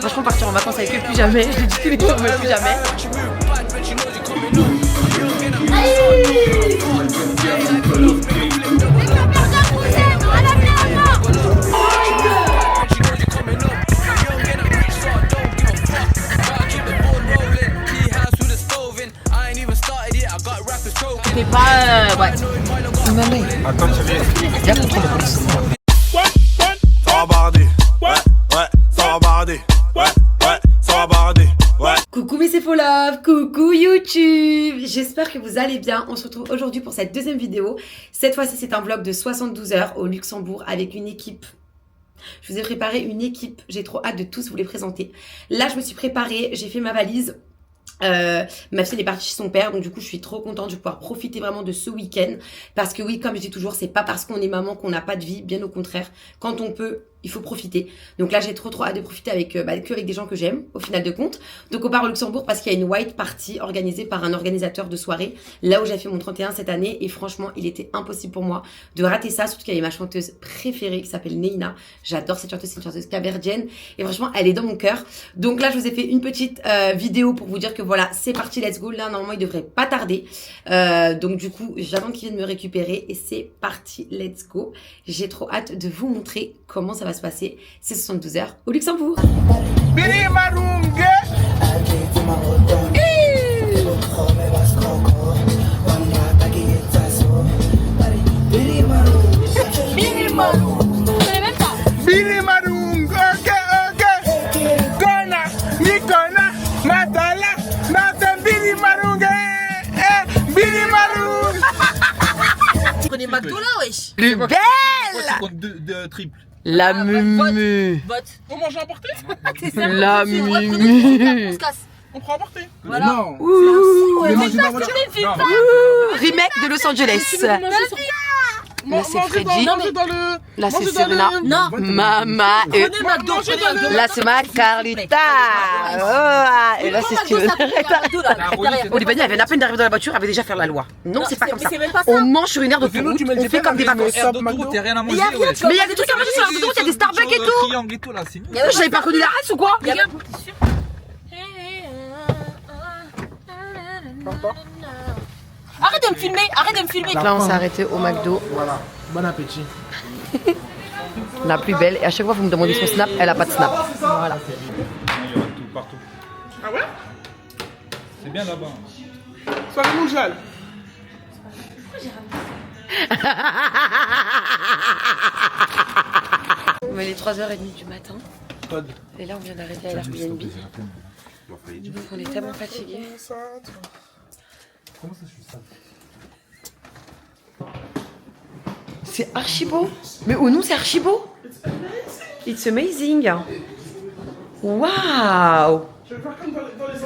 Franchement, partir en vacances avec eux, plus jamais. Je l'ai dit tous les jours, mais plus jamais. C'est pas... ouais. Attends, tu viens. Il y a contrôle de police. Ça va barder. Ouais, ça va barder. Ouais, ça va barder. Ouais. Coucou mes c'est Love, coucou YouTube. J'espère que vous allez bien. On se retrouve aujourd'hui pour cette deuxième vidéo. Cette fois-ci, c'est un vlog de 72 heures au Luxembourg avec une équipe. Je vous ai préparé une équipe. J'ai trop hâte de tous vous les présenter. Là, je me suis préparée. J'ai fait ma valise. Ma fille est partie chez son père, donc du coup je suis trop contente de pouvoir profiter vraiment de ce week-end, parce que oui, comme je dis toujours, c'est pas parce qu'on est maman qu'on n'a pas de vie, bien au contraire, quand on peut, il faut profiter. Donc là j'ai trop hâte de profiter avec des gens que j'aime au final de compte. Donc on part au Luxembourg parce qu'il y a une white party organisée par un organisateur de soirée, là où j'ai fait mon 31 cette année, et franchement il était impossible pour moi de rater ça, surtout qu'il y avait ma chanteuse préférée qui s'appelle Neina. J'adore cette chanteuse, c'est une chanteuse capverdienne et franchement elle est dans mon cœur. Donc là je vous ai fait une petite vidéo pour vous dire que voilà, c'est parti, let's go. Là normalement il devrait pas tarder, donc du coup j'attends qu'il vienne me récupérer et c'est parti, let's go. J'ai trop hâte de vous montrer comment ça va se passer. C'est 72 heures au Luxembourg. Prenez McDo là, wesh. Plus belle. Deux triples. La mumu. Vote. Faut manger à porter. La mumu. On se casse. On prend à porter. Voilà. Non. Ouh. Mais manger dans la voiture. Remake de Los Angeles. Là c'est Freddy. Là c'est Serena. Non. Mama. Et Prenez McDo. Prenez McDo. là c'est ma Carlita. Oh, et là c'est Steven. Olivania, elle vient à peine d'arriver dans la voiture, elle avait déjà faire la loi. Non, c'est pas comme ça. On mange sur une aire de route, on fait comme des vacances. T'as rien à manger, Mais ouais. Mais il y a des trucs à manger sur l'aire d'autoroute, il y a des Starbucks et tout. Triangle et tout là, c'est nul. J'avais pas connu la race ou quoi? Arrête de me filmer. Arrête de me filmer. Là on s'est arrêté au McDo. Voilà. Bon appétit. La plus belle, et à chaque fois vous me demandez son snap, elle a pas de snap. Voilà. Il y aura tout partout. Ah ouais? C'est bien là-bas. Soirée mondiale. Mais il est 3h30 du matin. Code. Et là on vient d'arrêter à l'Airbnb. Donc on est tellement fatigués. Comment ça, je suis ça? C'est archi beau. Mais où nous c'est archi beau. It's amazing. Waouh.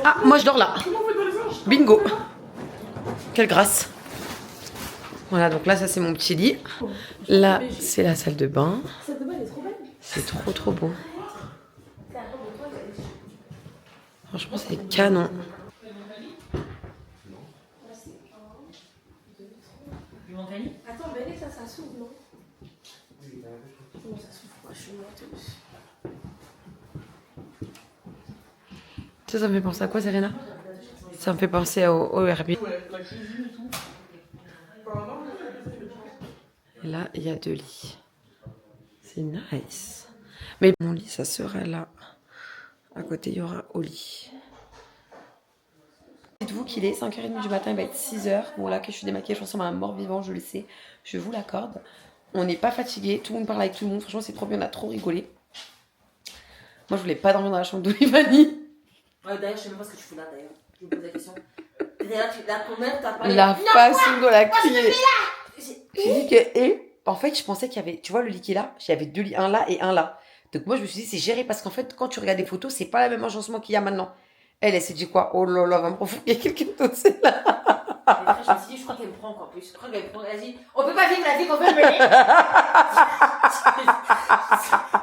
Ah, moi je dors là. Bingo. Quelle grâce. Voilà, donc là ça c'est mon petit lit. Là c'est la salle de bain. C'est trop beau. Franchement c'est canon. Attends, venez, ça s'ouvre, non? Comment ça s'ouvre? Moi, je suis morte. Ça me fait penser à quoi, Serena? Ça me fait penser au Airbnb. Et là, il y a 2 lits. C'est nice. Mais mon lit, ça sera là. À côté, il y aura au lit. Dites-vous qu'il est 5h30 du matin, il va être 6h. Bon, là, que je suis démaquillée, je ressemble à un mort-vivant, je le sais. Je vous l'accorde. On n'est pas fatigué, tout le monde parle avec tout le monde. Franchement, c'est trop bien, on a trop rigolé. Moi, je voulais pas dormir dans la chambre d'Olivanie. Ouais, d'ailleurs, je sais même pas ce que tu fous là, d'ailleurs. Je me pose la question. D'ailleurs, la combien t'as pas. La façon dont la crier. J'ai dit que, et en fait, je pensais qu'il y avait, tu vois, le lit qui est là, il y avait 2 lits, un là et un là. Donc moi, je me suis dit, c'est géré parce qu'en fait, quand tu regardes les photos, c'est pas la même agencement qu'il y a maintenant. Elle s'est dit quoi? Oh là là, va me refourguer quelqu'un d'autre, c'est là. Je me suis dit, je crois qu'elle me prend encore plus. Je crois qu'elle me prend. Elle dit, on peut pas vivre la vie qu'on veut mener.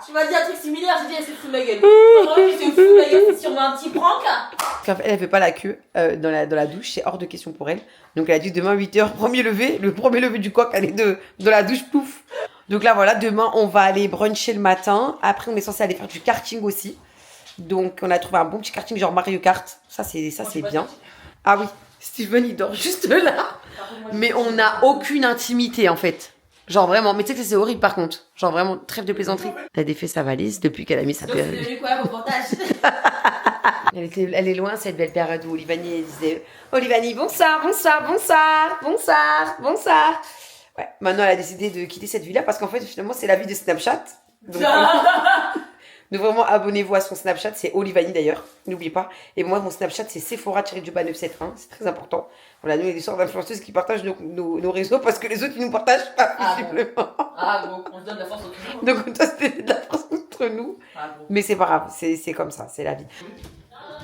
Tu m'as dit un truc similaire, j'ai dit, elle se fout de ma gueule. Elle se fout de ma gueule, c'est sûrement un petit prank. Parce qu'elle fait pas la queue dans la douche, c'est hors de question pour elle. Donc elle a dit demain 8h, le premier lever du coq, elle est de la douche, pouf. Donc là voilà, demain on va aller bruncher le matin. Après on est censé aller faire du karting aussi. Donc on a trouvé un bon petit karting genre Mario Kart. Ça c'est bien. Ah oui, Steven il dort juste là. Mais on n'a aucune intimité en fait. Genre vraiment, mais tu sais que c'est horrible par contre. Genre vraiment, trêve de plaisanterie. Elle a défait sa valise depuis qu'elle a mis sa Donc c'est période. devenu quoi, reportage? Elle est loin cette belle période où Olivani disait Olivani, bonsoir, bonsoir, bonsoir, bonsoir, bonsoir. Ouais, maintenant elle a décidé de quitter cette vie-là parce qu'en fait finalement c'est la vie de Snapchat. Donc, donc vraiment abonnez-vous à son Snapchat, c'est Olivani d'ailleurs, n'oubliez pas. Et moi mon Snapchat c'est Sephora-971, c'est très important. Voilà, nous il y a des sortes d'influenceuses qui partagent nos réseaux parce que les autres ils nous partagent pas visiblement. Ah bon, on se donne la force entre nous. Donc on doit se donner de la force entre nous. Ah bon. Mais c'est pas grave, c'est comme ça, c'est la vie.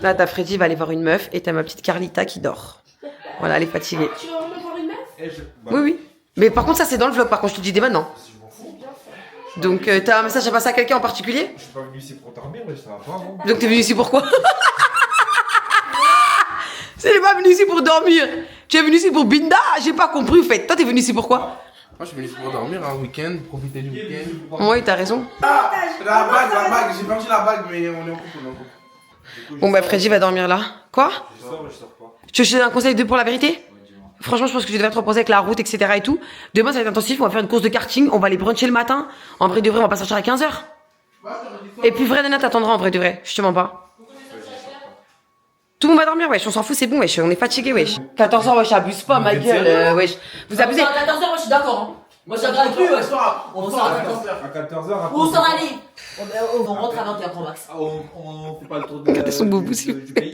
Là, ta Freddy va aller voir une meuf et t'as ma petite Carlita qui dort. Voilà, elle est fatiguée. Tu vas vraiment voir une meuf? Oui, oui. Mais par contre, ça c'est dans le vlog, par contre, je te le dis dès maintenant. Donc, t'as un message à passer à quelqu'un en particulier? Je suis pas venu ici pour dormir, mais ça va pas, non? Donc, t'es venu ici pour quoi? C'est pas venu ici pour dormir. Tu es venu ici pour Binda? J'ai pas compris, en fait. Toi, t'es venu ici pour quoi? Moi, je suis venu ici pour dormir un week-end, profiter du week-end. Oui, t'as raison. Ah, la bague, j'ai perdu la bague, mais on est en couple, Bon, bah, Freddy va dormir là. Quoi? Je sors, mais je sors pas. Tu veux que je te donne un conseil pour la vérité? Franchement, je pense que je devrais te reposer avec la route, etc. et tout. Demain, ça va être intensif. On va faire une course de karting. On va aller bruncher le matin. En vrai de vrai, on va pas sortir à 15h. Et puis, vrai, Nana t'attendra en vrai de vrai. Je te mens pas. Tout le monde va dormir, wesh. On s'en fout, c'est bon, wesh. On est fatigué, wesh. 14h, wesh. Abuse pas, ma gueule, wesh. Vous abusez. À 14h, moi je suis d'accord. Hein. Moi j'agrade plus, ouais. On sort à 14h. À 14h, Où on sort aller? On rentre à 21 grand max. on fait pas le tour de Regardez son boubou, s'il vous du pays.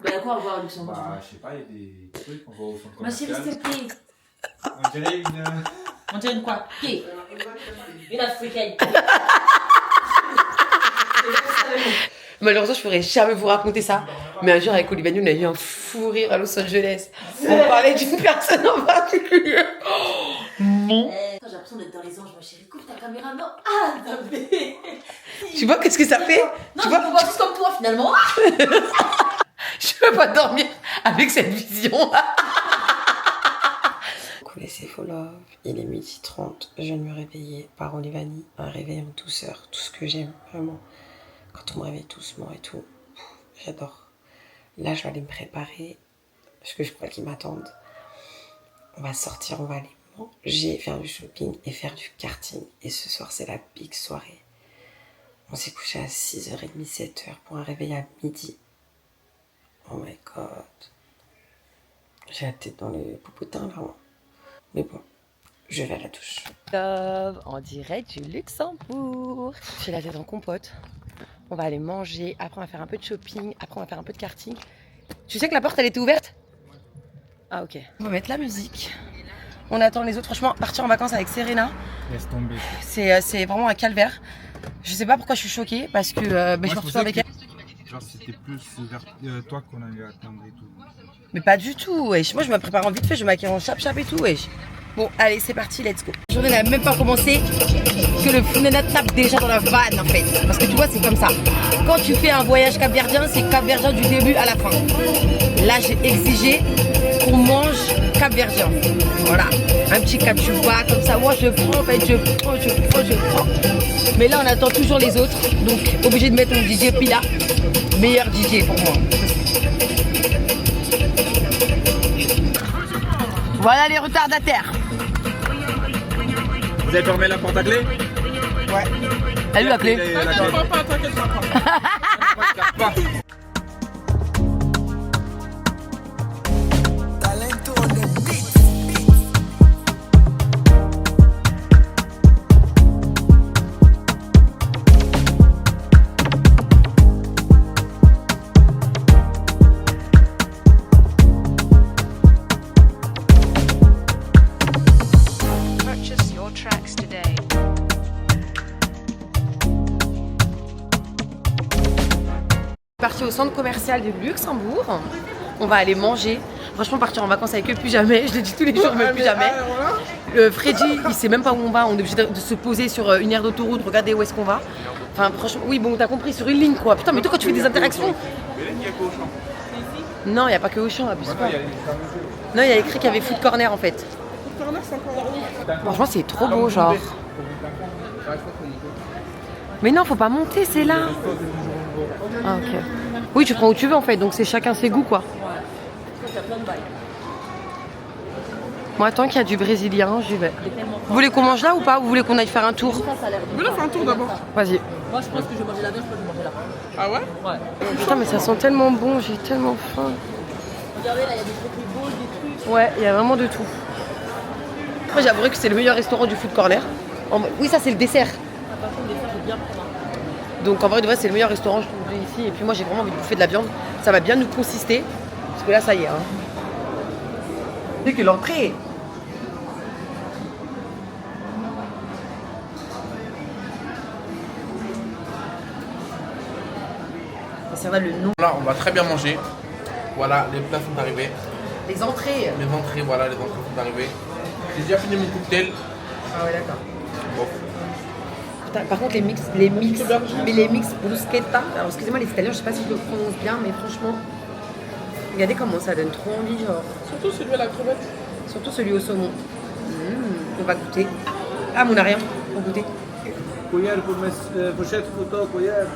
Mais à quoi on va voir au Luxembourg? Bah, je sais pas, il y a des trucs, on va au centre Ma chérie, commercial. s'il te plaît. On dirait une... On dirait une quoi? Qui? Une africaine. Malheureusement, je pourrais jamais vous raconter ça. Mais un jour, avec Olivani, on a eu un fou rire à Los Angeles. On parlait d'une personne en particulier. Non. J'ai l'impression d'être dans les anges, ma chérie. Coupe ta caméra, non? Ah, non, mais. Tu vois qu'est-ce que ça fait? Non, Tu je vois, me vois tous comme toi finalement. je peux pas dormir avec cette vision. Coucou les Love, il est 12h30. Je viens de me réveiller par Olivani. Un réveil en douceur, tout ce que j'aime, vraiment. Quand on me réveille doucement et tout, j'adore. Là, je vais aller me préparer, parce que je crois qu'ils m'attendent. On va sortir, on va aller manger, faire du shopping et faire du karting. Et ce soir, c'est la big soirée. On s'est couché à 6h30, 7h pour un réveil à midi. Oh my god. J'ai la tête dans les popotins là. Mais bon, je vais à la douche. Love, en direct du Luxembourg. J'ai la tête en compote. On va aller manger, après on va faire un peu de shopping, après on va faire un peu de karting. Tu sais que la porte elle était ouverte? Ah ok. On va mettre la musique. On attend les autres. Franchement, partir en vacances avec Serena, Laisse tomber. c'est vraiment un calvaire. Je sais pas pourquoi je suis choquée, parce que je me retrouve avec elle. Genre, c'était plus vers toi qu'on allait attendre et tout. Mais pas du tout, wesh. Moi je me prépare en vite fait, je me maquille en chap-chap et tout, wesh. Bon, allez, c'est parti, let's go. La journée n'a même pas commencé que le Funena tape déjà dans la vanne en fait. Parce que tu vois, c'est comme ça. Quand tu fais un voyage capverdien, c'est capverdien du début à la fin. Là, j'ai exigé qu'on mange capverdien. Voilà, un petit cachupa comme ça. Moi, je prends en fait, je prends. Mais là, on attend toujours les autres. Donc, obligé de mettre mon DJ Pila. Meilleur DJ pour moi. Voilà les retardataires. Vous avez fermé la porte à clé? Ouais. Elle lui la clé. T'inquiète pas. Purchase your tracks today. Parti au centre commercial de Luxembourg. On va aller manger. Franchement, partir en vacances avec eux, plus jamais. Je le dis tous les jours, mais plus jamais. Freddy, il sait même pas où on va. On est obligé de se poser sur une aire d'autoroute, regarder où est-ce qu'on va. Enfin, franchement, oui, bon, t'as compris, sur une ligne quoi. Putain, mais toi, quand tu fais des interactions. Non, il n'y a pas que Auchan, abuse pas. Non, il y a écrit qu'il y avait Food Corner en fait. Franchement, c'est trop beau, genre. Mais non, faut pas monter, c'est là. Ah, ok. Oui, tu prends où tu veux en fait, donc c'est chacun ses goûts quoi. Il y a plein de bails. Moi, tant qu'il y a du brésilien, j'y vais. Vous voulez qu'on mange là ou pas? Ou vous voulez qu'on aille faire un tour? Ça a l'air de... On va faire un tour d'abord. Vas-y. Moi, je pense que je vais manger la viande, je pense que je vais manger là. Ah ouais? Ouais. Putain, mais ça sent tellement bon, j'ai tellement faim. Regardez, là, il y a des trucs beaux, des trucs. Ouais, il y a vraiment de tout. Moi, j'avouerais que c'est le meilleur restaurant du food corner. Oui, ça, c'est le dessert. Par contre, des fois, je vais bien prendre. Donc, en vrai, de vrai, c'est le meilleur restaurant, je trouve, ici. Et puis, moi, j'ai vraiment envie de bouffer de la viande. Ça va bien nous consister. Parce que là, ça y est. Hein. C'est que l'entrée. Ça va le nom. Là, on va très bien manger. Voilà, les plats sont arrivés. Les entrées. Les entrées, voilà, les entrées sont arrivées. J'ai déjà fini mon cocktail. Ah ouais, d'accord. Bon. Putain, par contre, les mix bruschetta. Alors, excusez-moi, les Italiens, je sais pas si je le prononce bien, mais franchement, regardez comment ça donne trop envie, genre. Surtout celui à la crevette. Surtout celui au saumon. On va goûter. Ah, mais on n'a rien pour goûter. Cuillère pour mes pochettes photo, cuillère.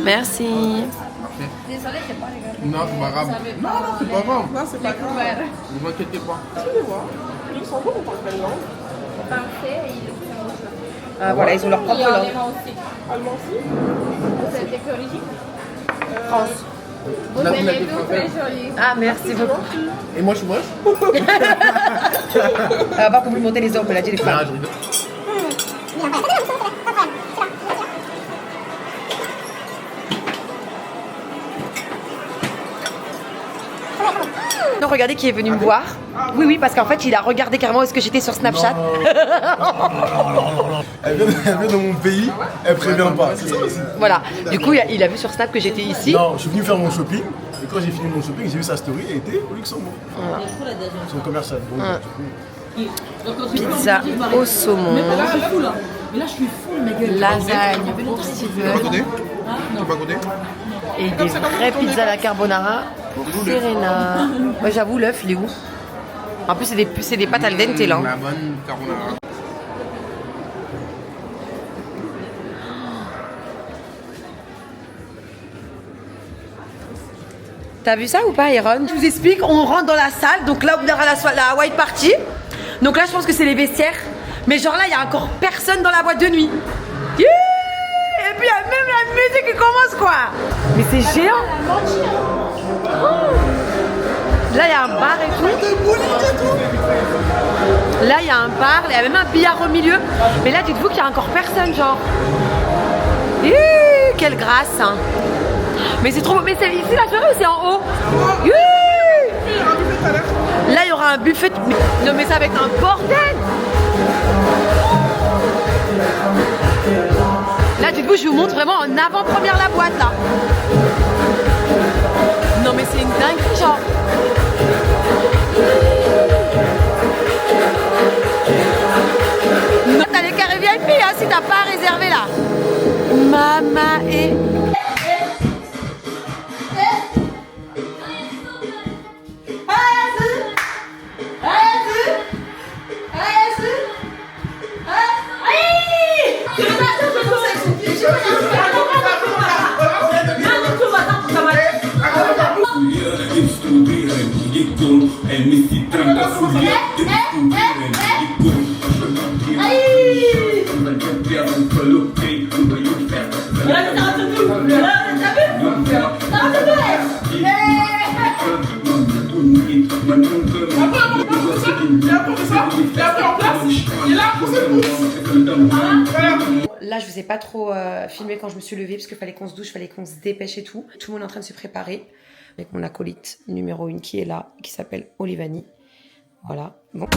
Merci. Non, c'est pas grave. Non, c'est pas grave. Non, c'est pas grave. Ne vous inquiétez pas. Luxembourg, on parle quelle langue? Ah, voilà, ils ont leur propre langue. Allemand aussi. Allemand aussi? Vous êtes de quelle origine? France. On a Vous vu la êtes question tous très jolis. Ah, merci beaucoup. Et moi, je suis moche. Elle va pas complimenter les hommes, elle a dit les Ah, femmes. je rigole. Non, regardez qui est venu me voir. Oui, oui, parce qu'en fait, il a regardé carrément est-ce que j'étais sur Snapchat. Elle vient dans mon pays, elle prévient pas. C'est ça aussi. Voilà. Du coup, il a vu sur Snap que j'étais ici. Non, je suis venu faire mon shopping. Et quand j'ai fini mon shopping, j'ai vu sa story, elle était au Luxembourg. Son commercial. Donc, Pizza au saumon. Mais là, je suis fou là. Mais là, je suis fou, ma gueule. Lasagne pour Steven. Tu vas pas goûter? Et des vraies pizzas à la carbonara pour Serena. Ouais, j'avoue, l'œuf, il est où? En plus, c'est des pâtes al dente là. La bonne carbonara. T'as vu ça ou pas, Aaron? Je vous explique, on rentre dans la salle, donc là, on aura la white party. Donc là, je pense que c'est les vestiaires. Mais genre là, il y a encore personne dans la boîte de nuit. Yeah. Et puis, il y a même la musique qui commence, quoi. Mais c'est géant. Oh. Là, il y a un bar et tout. Là, il y a un bar, il y a même un billard au milieu. Mais là, dites-vous qu'il y a encore personne, genre. Quelle grâce, hein. Mais c'est trop beau. Mais c'est ici la soirée ou c'est en haut? Là, il y aura un buffet. Non, mais ça va être un bordel. Là, dites-vous, je vous montre vraiment en avant-première la boîte, là. Non, mais c'est une dinguerie, genre. Non, t'as les carrés VIP, hein, si t'as pas réservé, là. Mama et... Là, je vous ai pas trop filmé quand je me suis levée parce qu'il fallait qu'on se douche, fallait qu'on se dépêche et tout. Tout le monde est en train de se préparer avec mon acolyte numéro 1 qui est là, qui s'appelle Olivani. Voilà, bon.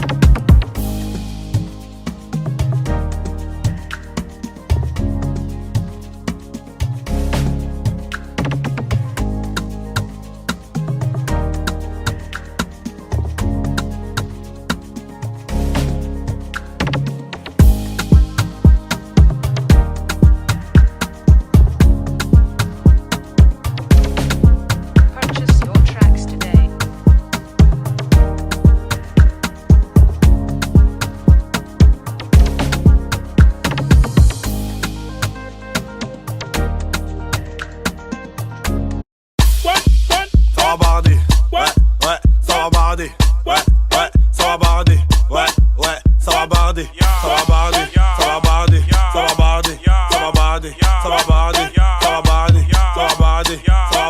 Purchase your tracks today.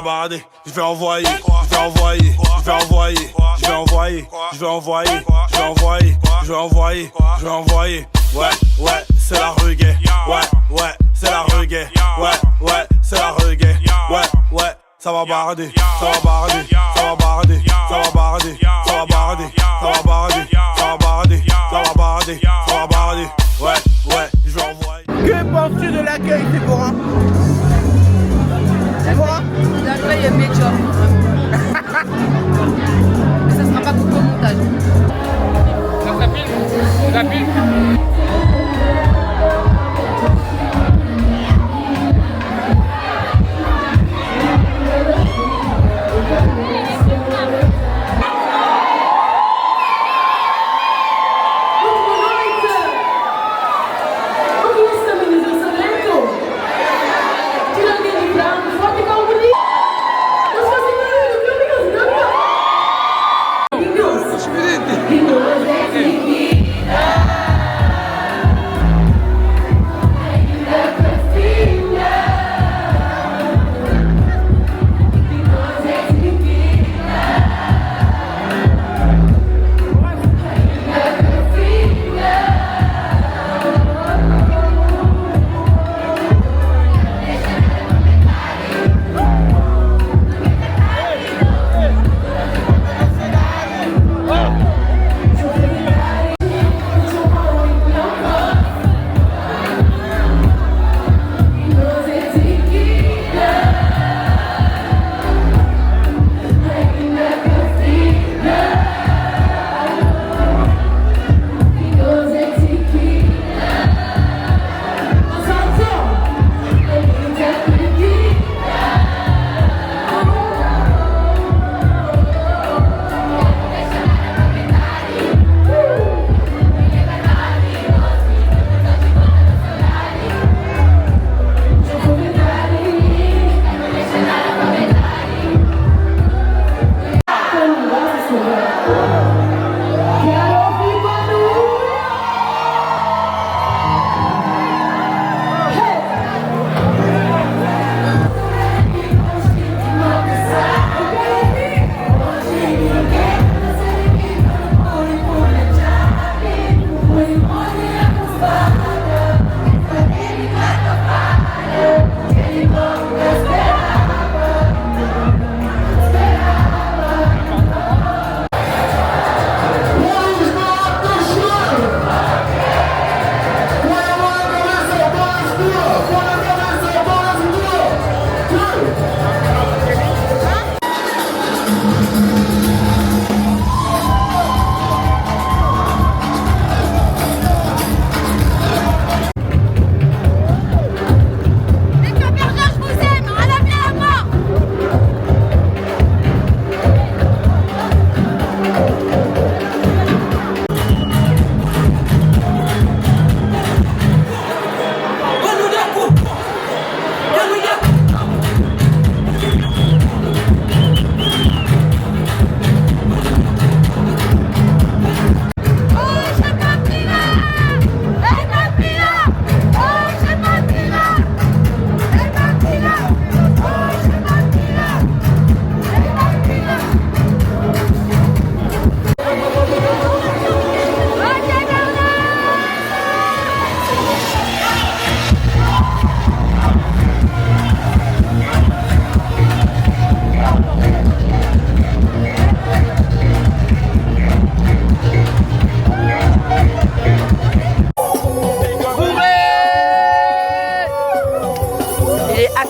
bader. Je vais envoyer, je vais envoyer, je vais envoyer, je vais envoyer, je vais envoyer, je vais envoyer, je vais envoyer, je vais envoyer. Ouais, ouais, c'est la reggae. Ouais, ouais, c'est la reggae. Ouais, ouais, c'est la reggae. Ouais, ouais, ça va barder, ça va barder, ça va barder, ça va barder, ça va barder, ça va barder, ça va barder, ça va barder, ça va barder. Ouais, ouais, je vais envoyer. Que penses-tu de l'accueil, Sephora? Sephora? L'accueil est médiocre. Mais ça sera pas coupé au montage. Ça pile.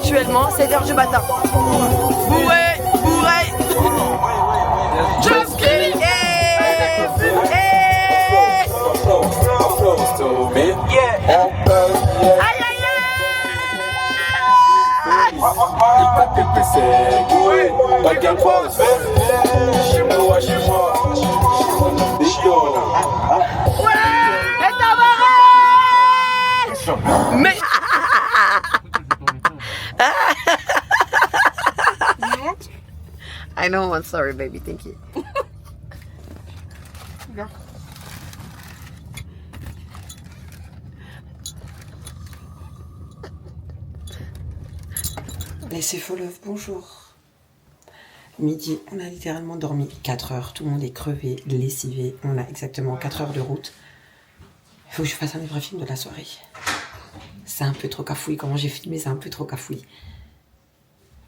actuellement 7h du matin. Bourré, bourré. Just kidding. Aïe aïe mais I know, I'm sorry baby, thank you. Laissez Follow, bonjour. Midi, on a littéralement dormi 4 heures. Tout le monde est crevé, lessivé. On a exactement 4 heures de route. Il faut que je fasse un vrai film de la soirée. C'est un peu trop cafouille. Comment j'ai filmé, c'est un peu trop cafouille.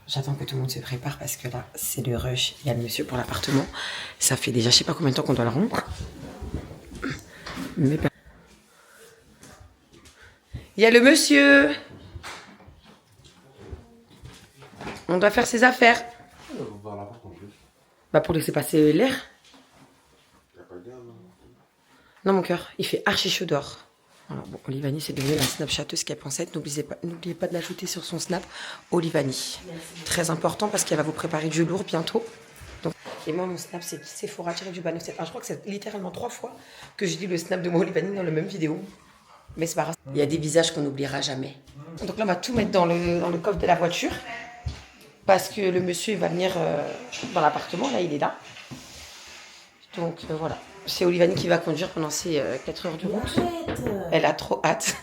J'attends que tout le monde se prépare parce que là, c'est le rush. Il y a le monsieur pour l'appartement. Ça fait déjà je sais pas combien de temps qu'on doit le rendre. Mais... Il y a le monsieur. On doit faire ses affaires. Bah pour laisser passer l'air. Non mon cœur, il fait archi chaud dehors. Voilà, bon, Olivani c'est devenu la snapchatteuse qu'elle pensait être. N'oubliez pas de l'ajouter sur son snap, Olivani. Très important parce qu'elle va vous préparer du lourd bientôt. Donc, et moi mon snap c'est Sephora-du-bas 97. Je crois que c'est littéralement 3 fois que je dis le snap de moi Olivani dans la même vidéo. Mais c'est pas grave. Il y a des visages qu'on n'oubliera jamais. Donc là on va tout mettre dans le coffre de la voiture. Parce que le monsieur il va venir dans l'appartement, là il est là. Donc voilà. C'est Olivani qui va conduire pendant ces 4 heures de route. Elle a trop hâte.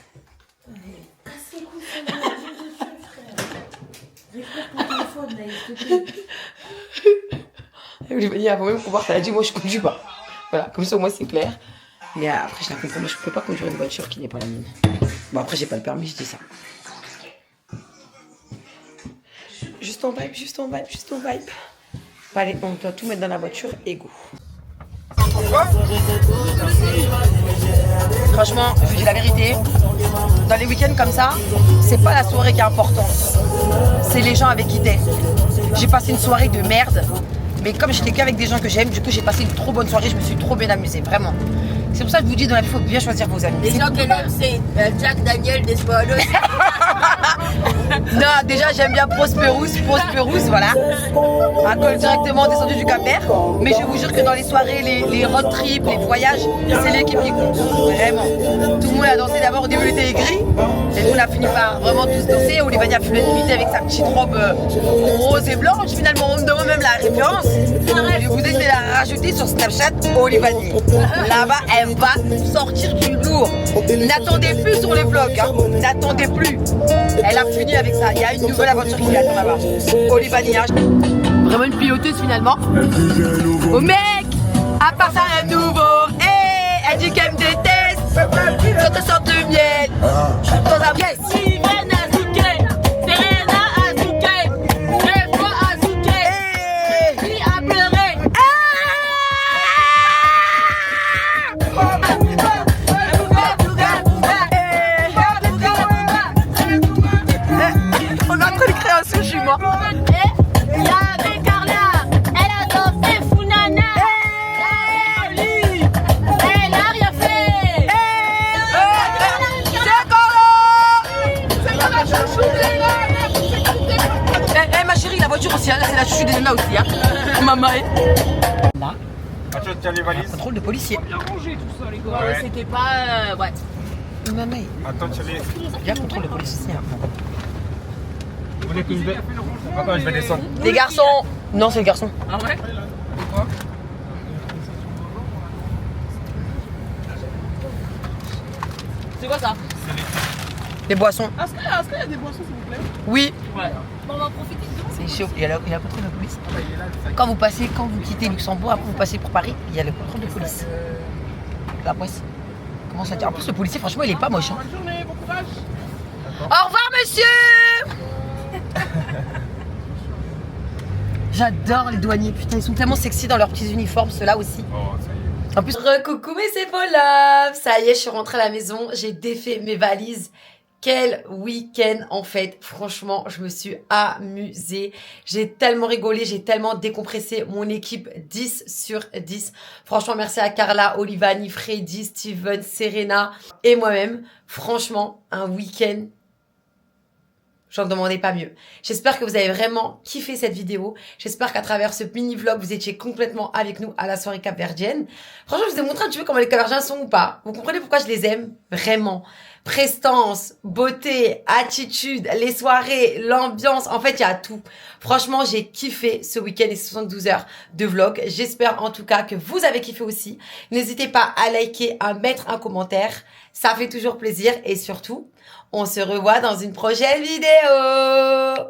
Olivani avant même qu'on voit, elle a dit moi je conduis pas. Voilà, comme ça au moins c'est clair. Mais après je la comprends, moi je peux pas conduire une voiture qui n'est pas la mienne. Bon après j'ai pas le permis, je dis ça. Juste en vibe, juste en vibe, juste en vibe. Allez, on doit tout mettre dans la voiture et go. Franchement, je vous dis la vérité, dans les week-ends comme ça, c'est pas la soirée qui est importante, c'est les gens avec qui t'es. J'ai passé une soirée de merde, mais comme j'étais qu'avec des gens que j'aime, du coup j'ai passé une trop bonne soirée, je me suis trop bien amusée, vraiment. C'est pour ça que je vous dis dans la vie, il faut bien choisir vos amis. Les gens qu'elle aime, c'est Jack Daniel des Swallows. Non, déjà j'aime bien Prosperous, voilà. Un col directement descendu du Cap-Vert. Mais je vous jure que dans les soirées, les road trips, les voyages, c'est l'équipe qui compte. Vraiment. Tout le monde a dansé d'abord au début, il était aigri. Et nous on a fini par vraiment tous danser. Olivani a fumé une avec sa petite robe rose et blanche. Finalement, on me demande même la référence. Je vous ai de la rajouter sur Snapchat, Olivani. Là-bas, elle va sortir du lourd. N'attendez plus sur les vlogs, hein. N'attendez plus. Elle a fini avec ça. Il y a une nouvelle aventure qui attend là-bas. Olivani, hein. Vraiment une piloteuse finalement. Oh mec, à part ça, un nouveau. Hey, elle dit qu'elle me déteste. Je te sors de miel. Dans un pièce. C'est la chouchou des là aussi, hein. Maman est là. Attends, les valises. Contrôle de policier. Bien rangé tout ça, les gars. Ouais. C'était pas. Ouais. Maman. Attends, les. Il y a contrôle de policier. Hein. Vous voulez que je vais. Attends, je vais descendre. Les garçons. Non, c'est le garçon. Ah ouais. C'est quoi ça? Les boissons. Est-ce qu'il y a des boissons, s'il vous plaît? Oui. Ouais. Bon, on va profiter. C'est chaud. Il y a le contrôle de police. Quand vous quittez Luxembourg, après vous passez pour Paris, il y a le contrôle de police. La presse. Comment ça dire? En plus, le policier, franchement, il est pas moche. Hein. Bonne journée, bon courage. Au revoir, monsieur. J'adore les douaniers. Putain, ils sont tellement sexy dans leurs petits uniformes, ceux-là aussi. Oh, ça y est. En plus, recoucou mes c'est beau love. Ça y est, je suis rentrée à la maison. J'ai défait mes valises. Quel week-end en fait, franchement je me suis amusée, j'ai tellement rigolé, j'ai tellement décompressé, mon équipe 10 sur 10, franchement merci à Carla, Olivani, Freddy, Steven, Serena et moi-même, franchement un week-end, j'en demandais pas mieux. J'espère que vous avez vraiment kiffé cette vidéo, j'espère qu'à travers ce mini vlog vous étiez complètement avec nous à la soirée capverdienne. Franchement je vous ai montré un petit peu comment les capverdiens sont ou pas, vous comprenez pourquoi je les aime, vraiment. Prestance, beauté, attitude, les soirées, l'ambiance, en fait il y a tout. Franchement j'ai kiffé ce week-end et 72 heures de vlog. J'espère en tout cas que vous avez kiffé aussi. N'hésitez pas à liker, à mettre un commentaire, ça fait toujours plaisir et surtout on se revoit dans une prochaine vidéo.